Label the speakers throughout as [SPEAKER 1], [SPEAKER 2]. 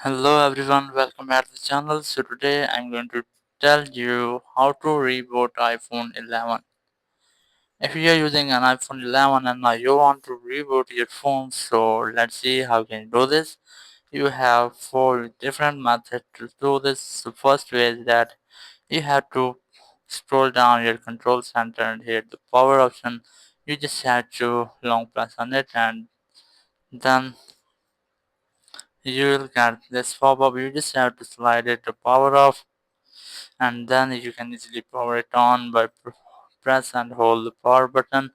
[SPEAKER 1] Hello everyone, welcome back to the channel. So today I'm going to tell you how to reboot iPhone 11. If you are using an iPhone 11 and now you want to reboot your phone, so let's see how you can do this. You have four different methods to do this. The first way is that you have to scroll down your control center and hit the power option. You just have to long press on it and then you will get this pop-up. You just have to slide it to power off and then you can easily power it on by press and hold the power button.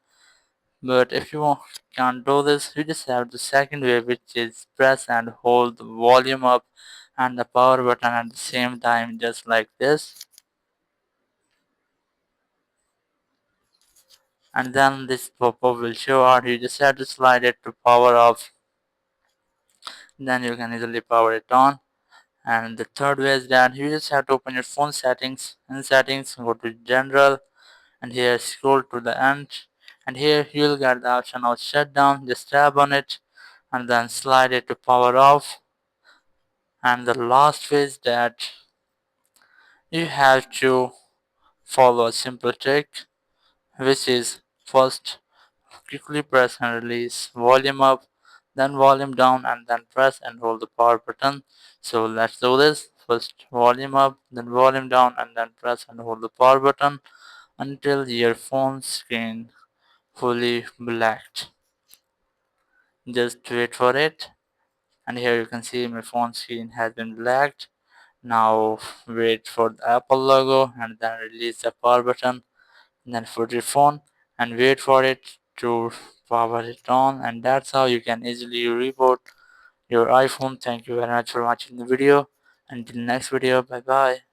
[SPEAKER 1] But if you can't do this, you just have the second way, which is press and hold the volume up and the power button at the same time, just like this. And then this pop-up will show out. You just have to slide it to power off, then you can easily power it on. And the third way is that you just have to open your phone settings. In settings, go to general, and here scroll to the end, and here you'll get the option of shutdown. Just tap on it and then slide it to power off. And the last is that you have to follow a simple trick, which is first quickly press and release volume up, then volume down, and then press and hold the power button. So let's do this. First volume up, then volume down, and then press and hold the power button until your phone screen fully blacked. Just wait for it, and here you can see my phone screen has been blacked. Now wait for the Apple logo and then release the power button, and then put your phone and wait for it to power it on, and that's how you can easily reboot your iPhone. Thank you very much for watching the video. Until next video, bye bye.